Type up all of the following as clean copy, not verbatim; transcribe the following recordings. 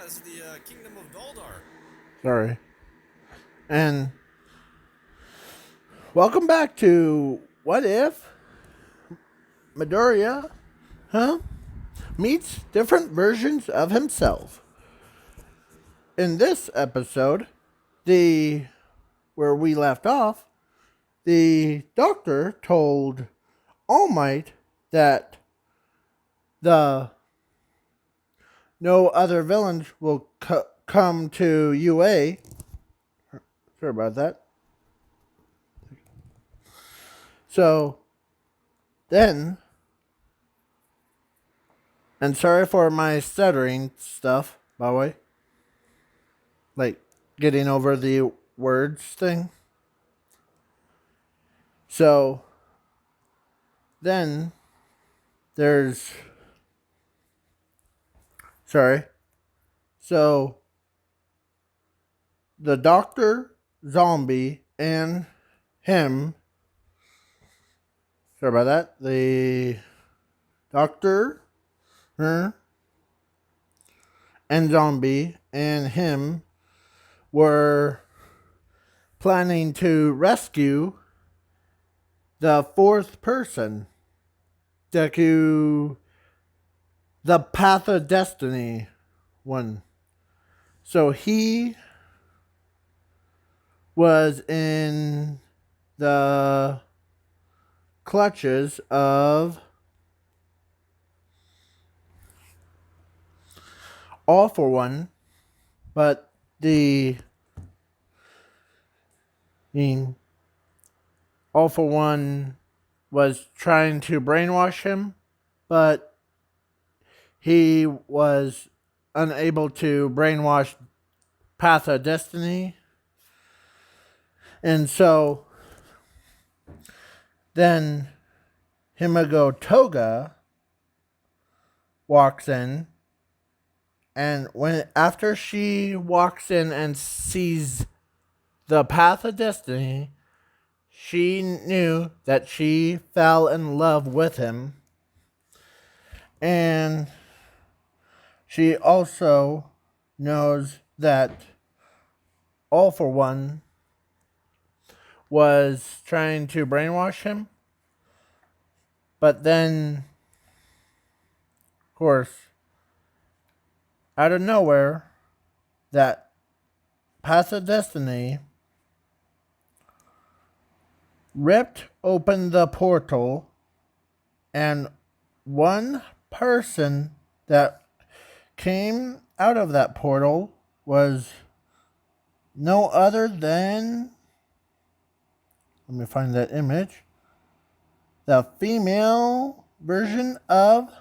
as the Kingdom of Daldar. Sorry. And welcome back to What If Midoriya, huh? Meets different versions of himself. In this episode, the where we left off, the doctor told All Might that the no other villains will come to UA. Sorry about that. So then, and sorry for my stuttering stuff, by the way, like getting over the words thing. So then there's, sorry. So the doctor, zombie, and him, sorry about that. The doctor, her, and zombie, and him were planning to rescue the fourth person, Deku, the Path of Destiny one. So he was in the clutches of All for One, but the All for One was trying to brainwash him, but he was unable to brainwash Path of Destiny. And so then Himigo Toga walks in, and when after she walks in and sees the Path of Destiny, she knew that she fell in love with him. And she also knows that All for One was trying to brainwash him. But then, of course, out of nowhere, that Path of Destiny ripped open the portal, and one person that came out of that portal was no other than, let me find that image, the female version of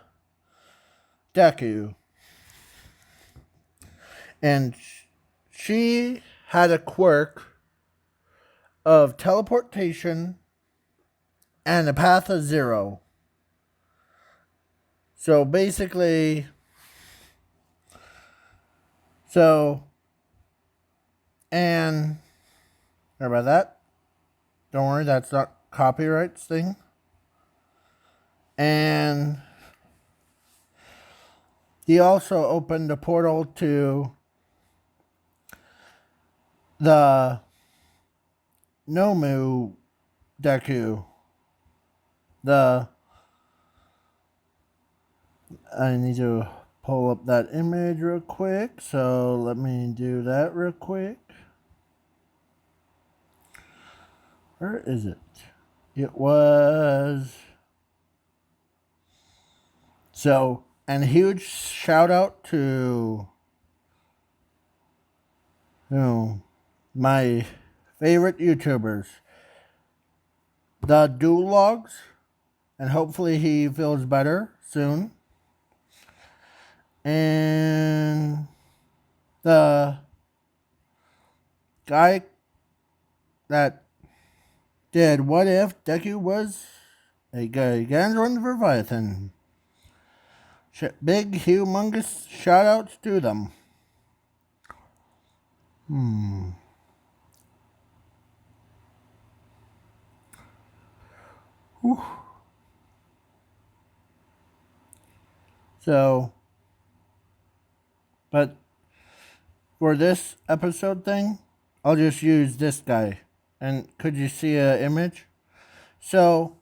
Deku. And she had a quirk of teleportation and a path of zero. So basically, and sorry about that. Don't worry, that's not copyrights thing. And he also opened a portal to the Nomu Deku. I need to pull up that image real quick, so let me do that real quick. Where is it? It was. So, and a huge shout out to my favorite YouTubers, the Dual Logs, and hopefully he feels better soon. And the guy that did What If Deku was a Gargantuan Leviathan. Big, humongous shout outs to them. Whew. So, but for this episode thing, I'll just use this guy. And could you see an image? So,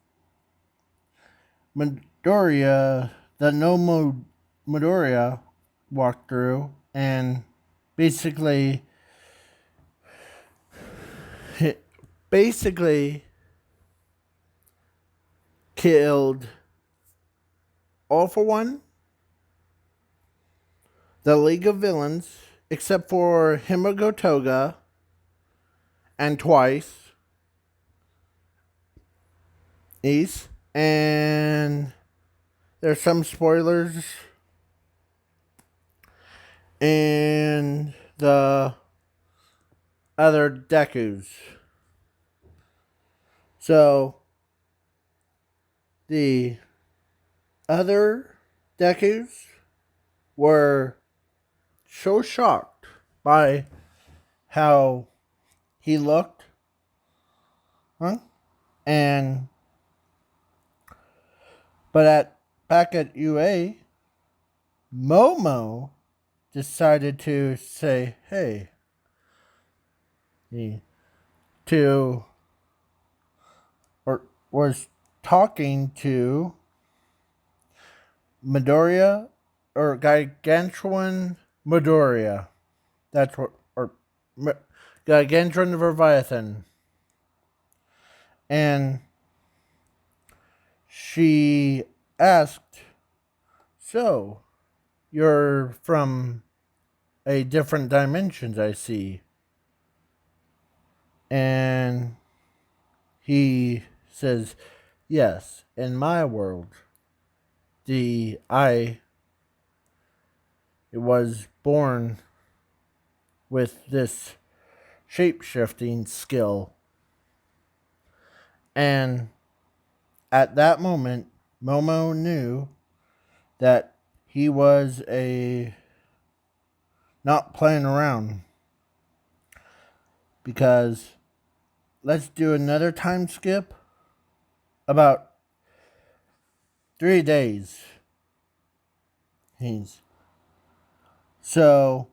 Midoriya, the Nomo Midoriya walked through and basically, basically killed All For One, the League of Villains, except for Himogotoga, and Twice, East, and there's some spoilers, and the other Dekus. So, the other Dekus were so shocked by how he looked, huh? And back at UA, Momo decided to say, "Hey," to or was talking to Midoriya or Gargantuan Midoriya. That's what, or Gargantuan Leviathan. And she asked, "So, you're from a different dimensions, I see." And he says, "Yes, in my world, I was born with this shape-shifting skill." And at that moment, Momo knew that he was not playing around, because let's do another time skip about 3 days. So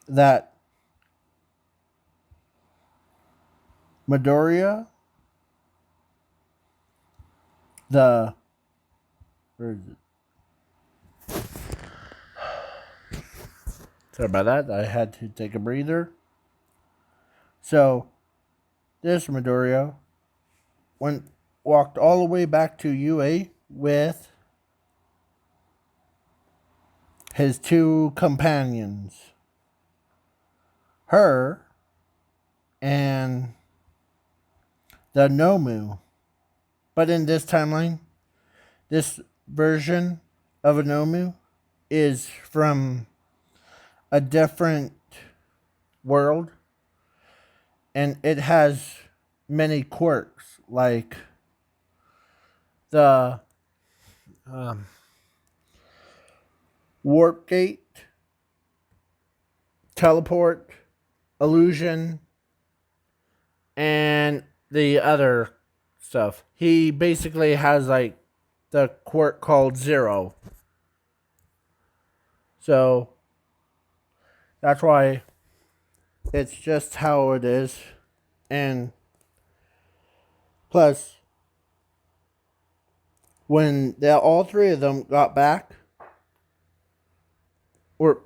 that Midoriya, the where is it? Sorry about that. I had to take a breather. So this Midoriya walked all the way back to UA with his two companions, her and the Nomu. But in this timeline, this version of a Nomu is from a different world, and it has many quirks like the warp gate, teleport, illusion, and the other stuff. He basically has like the quirk called Zero. So that's why it's just how it is. And plus, when all three of them got back, or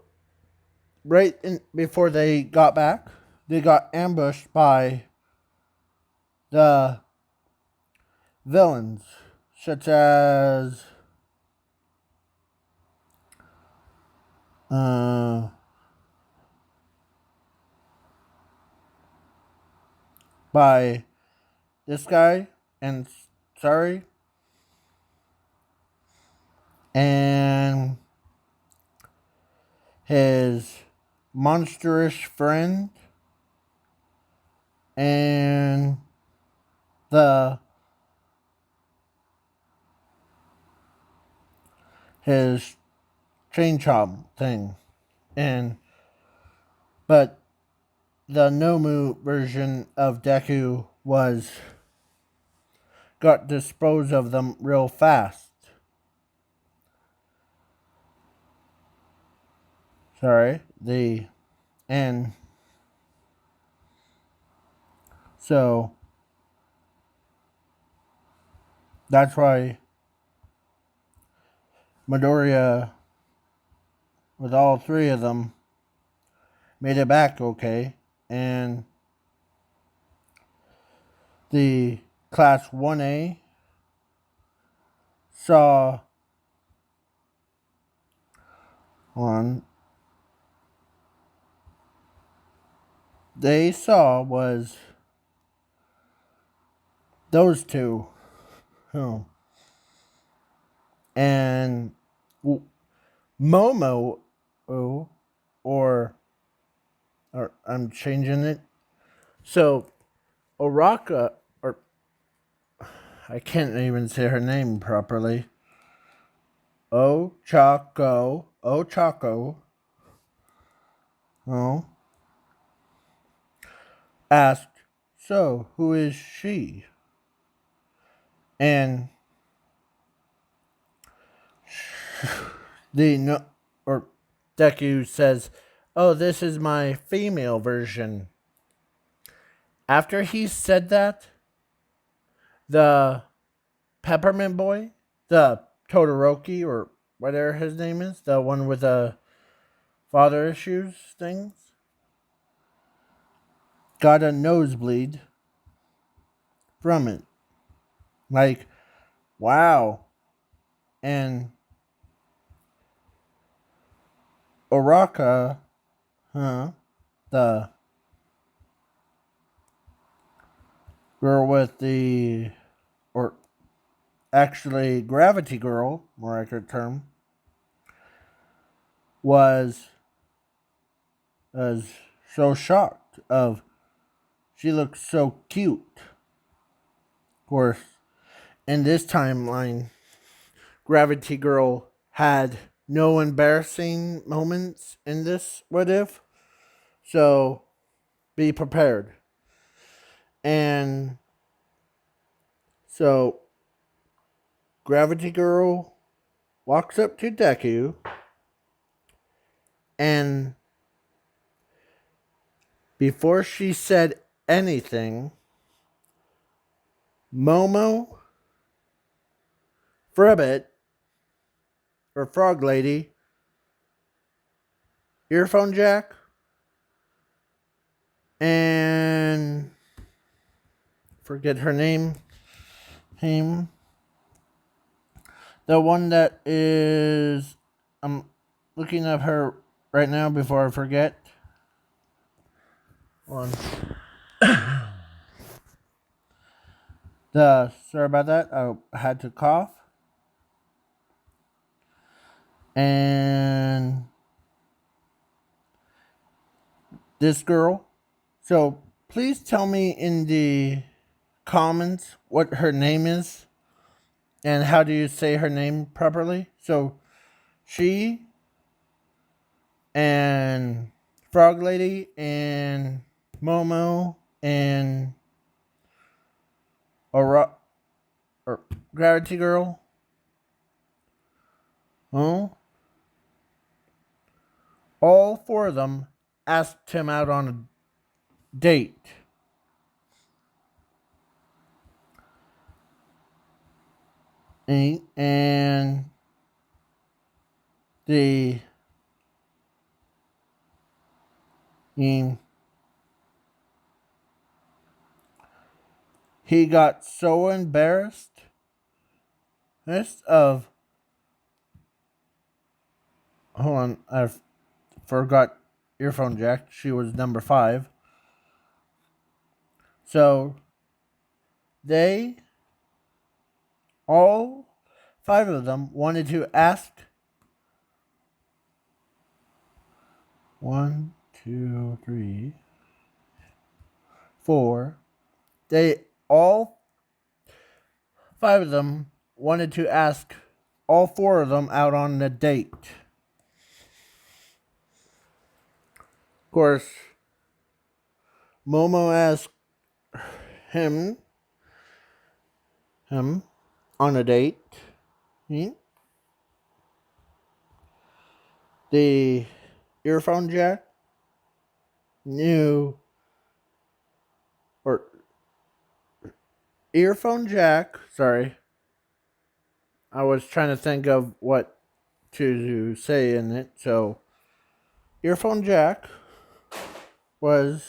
before they got back, they got ambushed by the villains, such as by this guy and sorry, and his monstrous friend, and the his chain chomp thing, and but the Nomu version of Deku got disposed of them real fast. Sorry. The and so that's why Midoriya, with all three of them, made it back okay, and the class 1A saw one they saw was those two. Oh. And Momo, oh, or I'm changing it. So Oraka, or I can't even say her name properly. Ochako, oh, asked, "So who is she?" And the no, or Deku says, "Oh, this is my female version." After he said that, the Peppermint Boy, the Todoroki or whatever his name is, the one with the father issues things, got a nosebleed from it. Like, wow. And Oraka, the girl with the, or actually Gravity Girl, more accurate term, was so shocked of she looks so cute. Of course, in this timeline, Gravity Girl had no embarrassing moments in this what if. So be prepared. And so Gravity Girl walks up to Deku and before she said anything, Momo, Fribbit, or Frog Lady, Earphone Jack, and forget her name. Him. The one that is I'm looking at her right now before I forget. One. Sorry about that. I had to cough. And this girl. So please tell me in the comments what her name is and how do you say her name properly. So she and Frog Lady and Momo and Ora or Gravity Girl. Oh, all four of them asked him out on a date. And the he got so embarrassed of hold on, I forgot earphone jack. She was number 5. So they all 5 of them wanted to ask 1, 2, 3, 4. They all 5 of them wanted to ask all 4 of them out on a date. Of course, Momo asked him on a date. The earphone jack knew, or earphone jack, sorry, I was trying to think of what to say in it. So, earphone jack was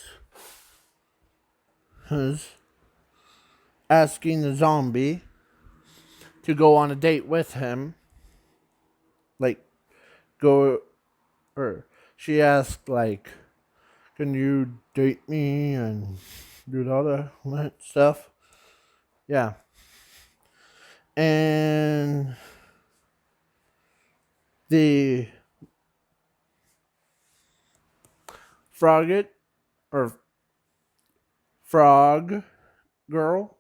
asking the zombie to go on a date with him. Like, go, or she asked, like, can you date me and do all that stuff? Yeah. And the frogget, or frog girl,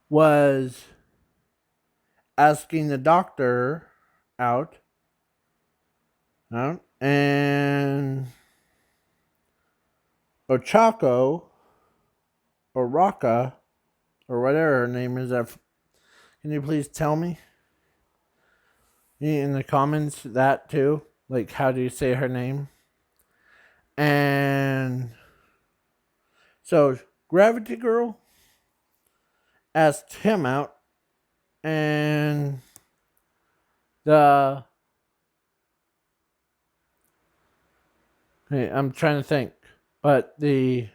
was asking the doctor out, and Ochako, or Raka, or whatever her name is. Can you please tell me in the comments that too? Like, how do you say her name? And so, Gravity Girl asked him out, and the hey, I'm trying to think, but the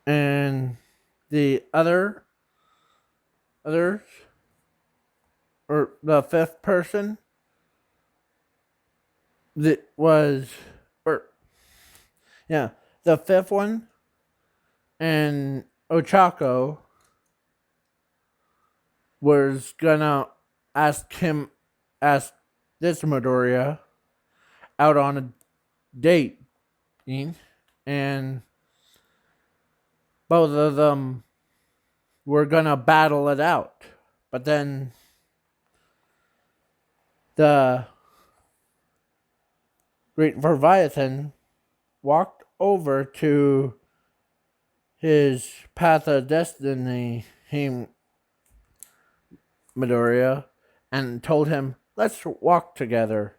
and the others, or the fifth person that was, or yeah, the fifth one, and Ochako was gonna ask him, ask this Midoriya out on a date, and both of them were gonna battle it out. But then the Great Leviathan walked over to his path of destiny, Midoriya, and told him, let's walk together.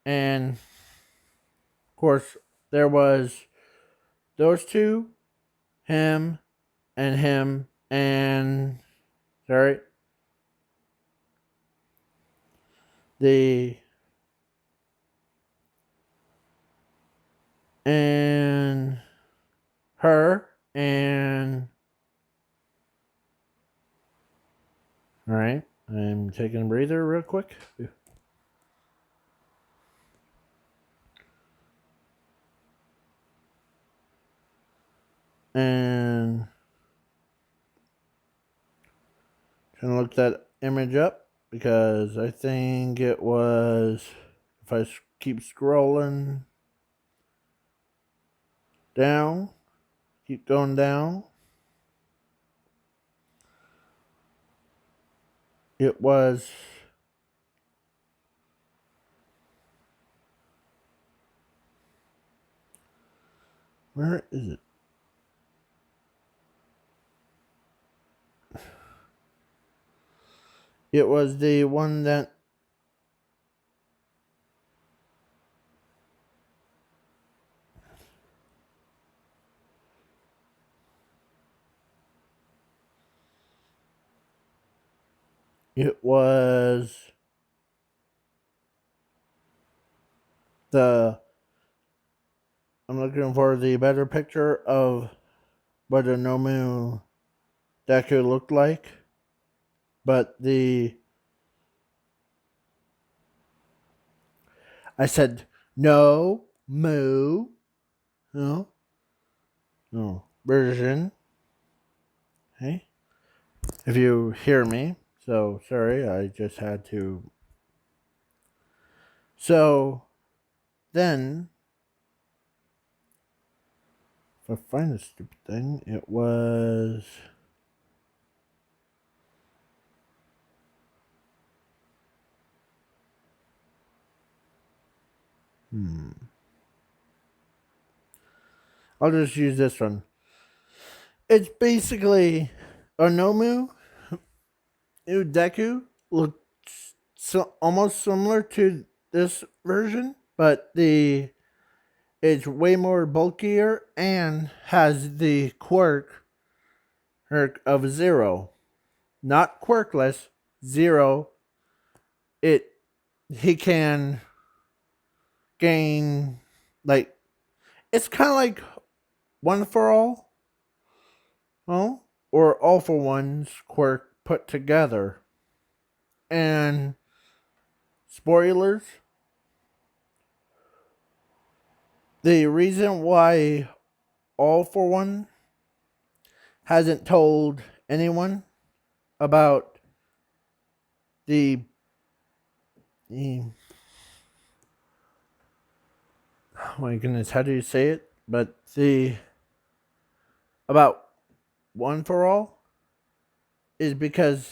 And of course, there was those two, him and sorry, the and her and all right. I'm taking a breather real quick. And trying to look that image up because I think it was, if I keep scrolling down, keep going down, it was where is it? It was the one that it was the I'm looking for the better picture of what a Nomu deku looked like. But I said no moo no no version. Hey, if you hear me, so sorry, I just had to. So then, if I find the stupid thing, it was. I'll just use this one. It's basically a Nomu Deku looks almost similar to this version, but the it's way more bulkier and has the quirk of zero, not quirkless, zero. It he can gain like it's kind of like one for all, oh, or all for one's quirk put together. And spoilers, the reason why all for one hasn't told anyone about the, the oh my goodness, how do you say it? But the about one for all is because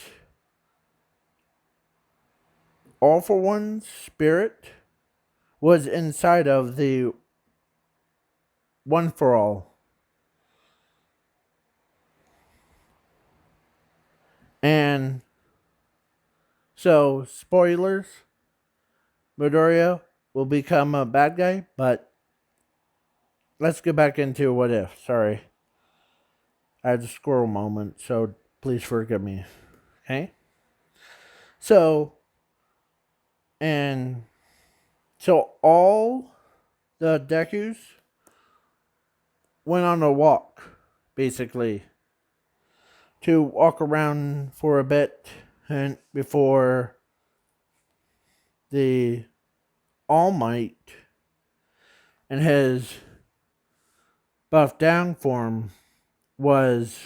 all for one's spirit was inside of the one for all. And so, spoilers, Midoriya will become a bad guy, but let's get back into what if. Sorry. I had a squirrel moment, so please forgive me. Okay? So, and so all the Dekus went on a walk, basically, to walk around for a bit and before the All Might and his buffed down form was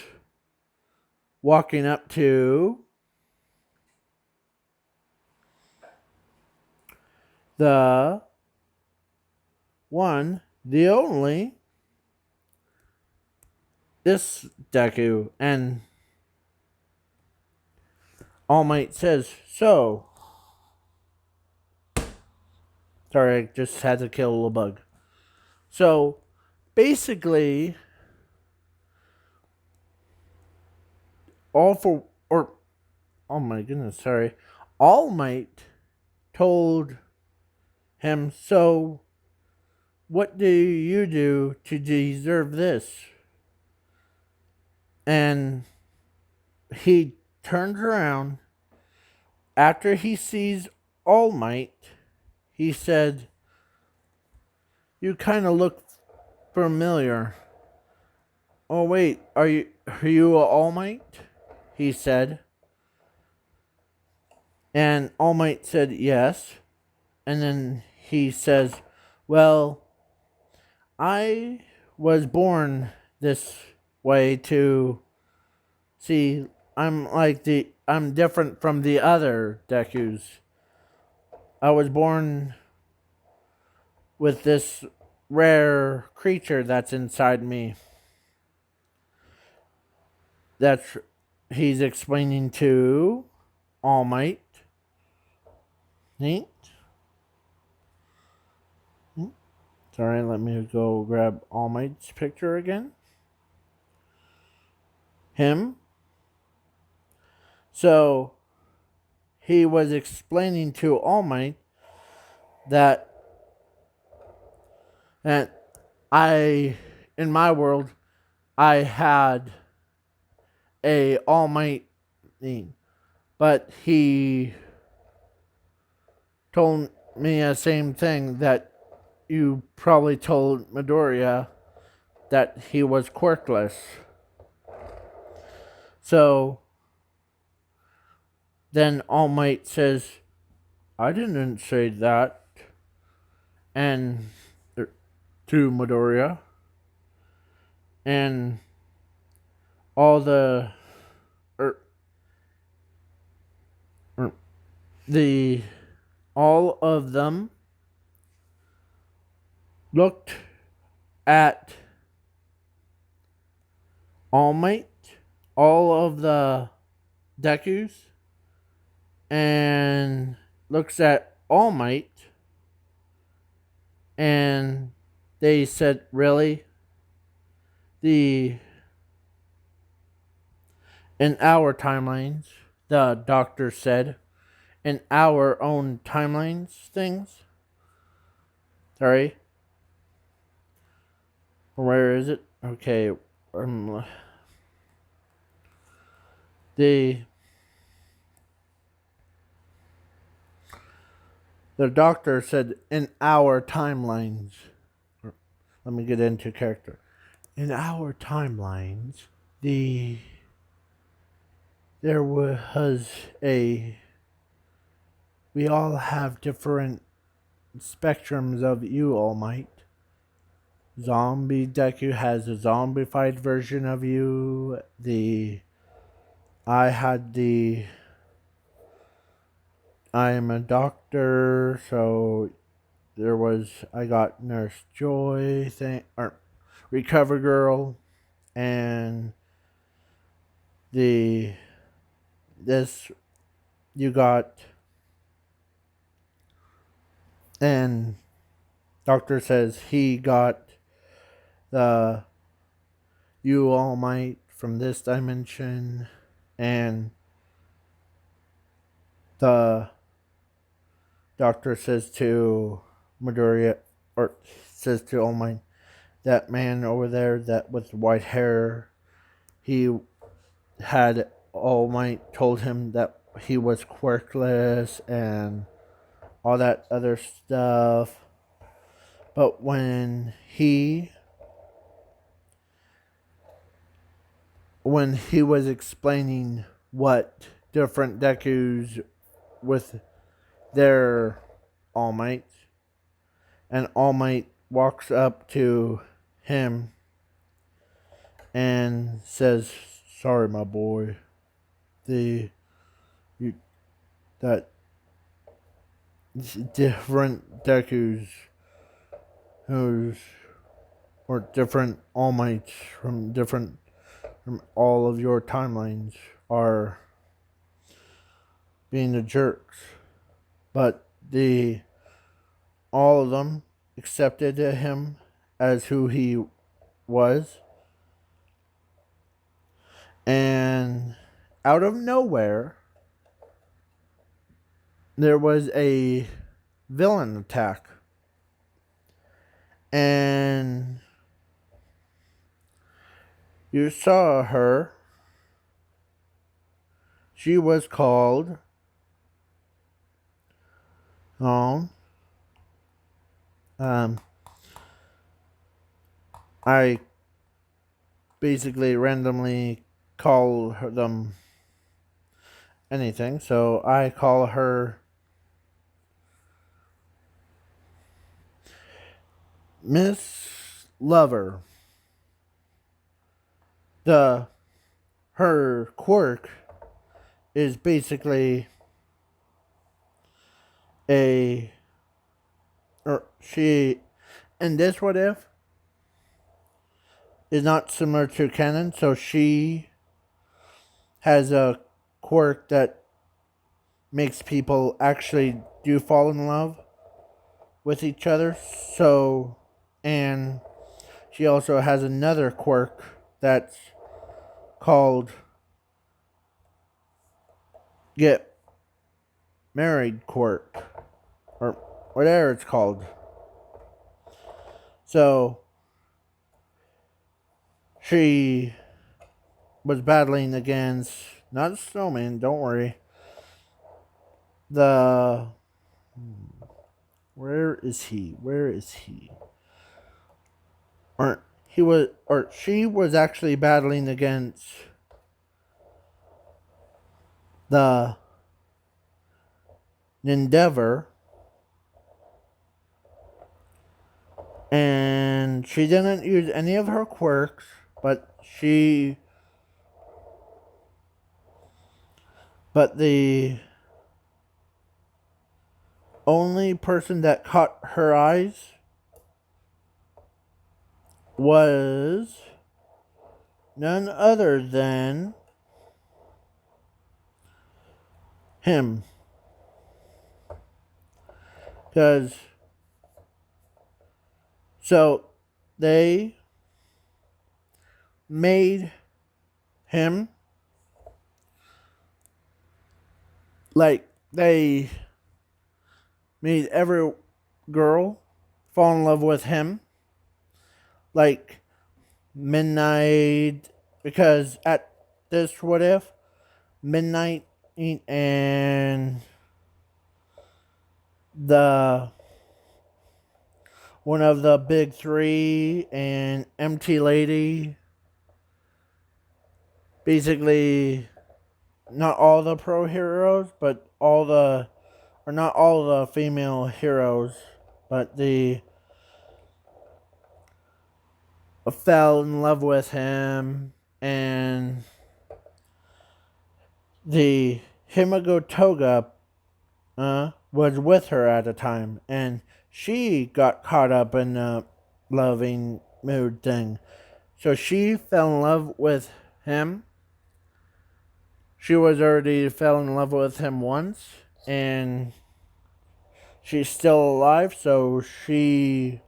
walking up to the one, the only, this Deku, and All Might says, so. Sorry, I just had to kill a little bug. So, basically, oh my goodness, sorry. All Might told him, so what do you do to deserve this? And he turns around after he sees All Might. He said, you kind of look familiar. Oh wait, are you All Might? He said. And All Might said yes. And then he says, well, I was born this way to see. I'm different from the other Dekus. I was born with this rare creature that's inside me. That's he's explaining to All Might. Neat. Sorry, let me go grab All Might's picture again. Him. So he was explaining to All Might that I, in my world, I had a All Might thing, but he told me the same thing that you probably told Midoriya, that he was quirkless. So then All Might says, I didn't say that. And to Midoriya. And all the the all of them looked at All Might, all of the Dekus, and looks at All Might, and they said, really? the in our timelines, the doctor said, in our own timelines things. Sorry. Where is it? Okay. Um, the the doctor said in our timelines. Let me get into character. In our timelines, the there was a we all have different spectrums of you, All Might. Zombie Deku has a zombified version of you. I had the I am a doctor, so I got Nurse Joy thing or Recover Girl, and the this you got, and doctor says he got the you All Might from this dimension, and the doctor says to Midoriya, or says to All Might, that man over there that with white hair, he had All Might told him that he was quirkless and all that other stuff. But when he was explaining what different Dekus with their All Might, and All Might walks up to him and says, "Sorry, my boy. The you that different Dekus who's or different All Mights from all of your timelines are being the jerks, but the all of them accepted him as who he was, and out of nowhere there was a villain attack, and you saw her. She was called um um I basically randomly them anything, so I call her Miss Lover. The her quirk is basically a or she and this what if is not similar to canon, so she has a quirk that makes people actually do fall in love with each other. So, and she also has another quirk that's called Get Married quirk, or whatever it's called. So, she was battling against, not a snowman, don't worry. The. Where is he? Where is he? Or she was actually battling against the Endeavor, and she didn't use any of her quirks, but the only person that caught her eyes was none other than him. Because, so, they made him like they made every girl fall in love with him, like Midnight, because at this what if Midnight and the one of the big three and MT Lady, basically not all the pro heroes, but all the, or not all the female heroes, but the fell in love with him, and the Himigo Toga was with her at the time, and she got caught up in the loving mood thing. So she fell in love with him. She was already fell in love with him once, and she's still alive, so she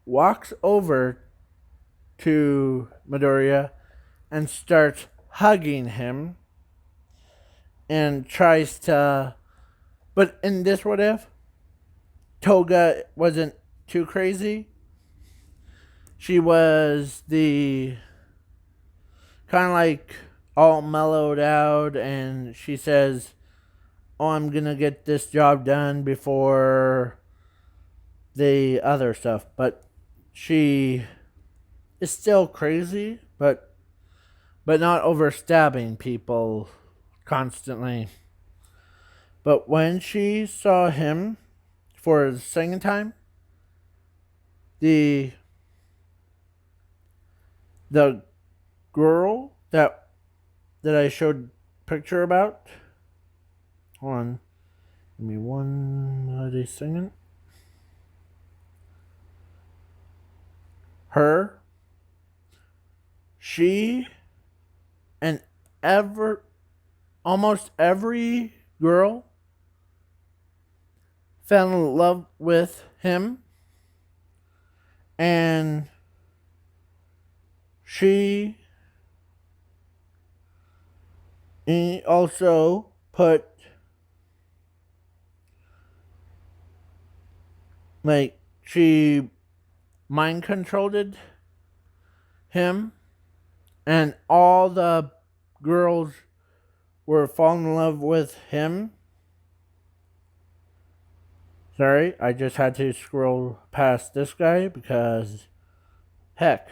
walks over to Midoriya and starts hugging him and tries to. But in this what if, Toga wasn't too crazy. She was the kind of like all mellowed out, and she says, "Oh, I'm gonna get this job done before the other stuff." But she is still crazy, but not overstabbing people constantly. But when she saw him for the second time, the the girl that I showed picture about. Hold on, give me one second. Her, she, and almost every girl fell in love with him, and he also put, like, she mind controlled him, and all the girls were falling in love with him. Sorry, I just had to scroll past this guy because, heck,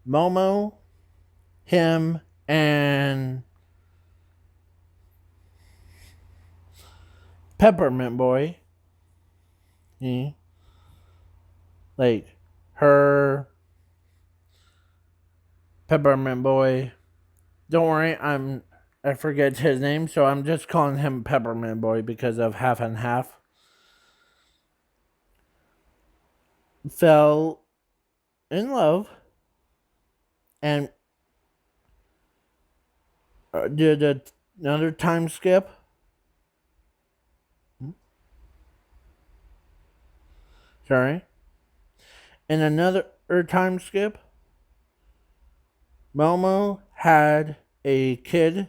Momo, him, and Peppermint Boy, like her, Peppermint Boy. Don't worry, I forget his name, so I'm just calling him Peppermint Boy because of half and half. Fell in love and did another time skip. Sorry. In another time skip, Momo had a kid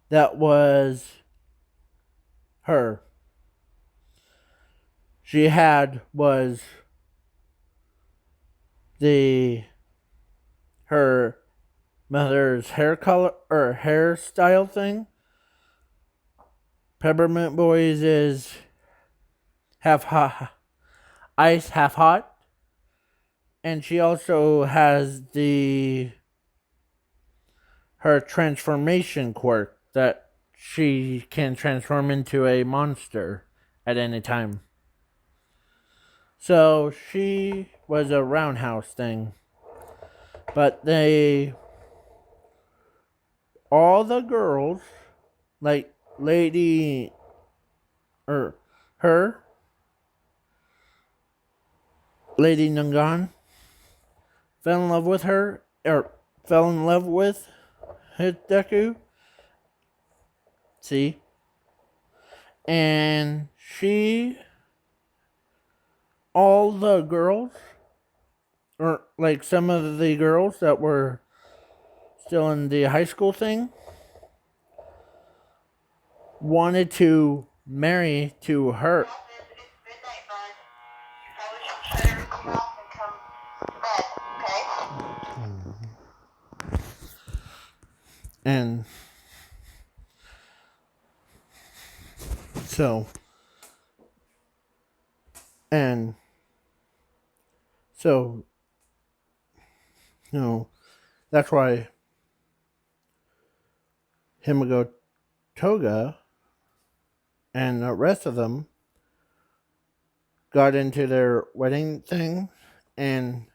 that was her. She had was the her mother's hair color or hairstyle thing. Peppermint Boys is half hot, ice, half hot, and she also has the her transformation quirk that she can transform into a monster at any time. So she was a roundhouse thing, but all the girls, like Lady, or her, Lady Nangan, fell in love with her, or fell in love with Deku. See? And all the girls or like some of the girls that were still in the high school thing wanted to marry to her. It's midnight, bud. You probably should shut everything off and come to bed, okay? And so and so that's why Himiko Toga and the rest of them got into their wedding thing and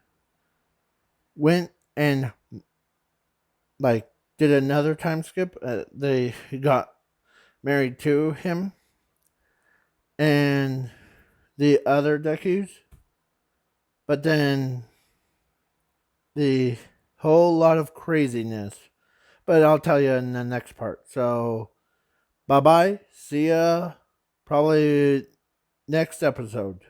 went and like did another time skip. They got married to him and the other Dekus, but then the whole lot of craziness. But I'll tell you in the next part. So bye bye. See ya probably next episode.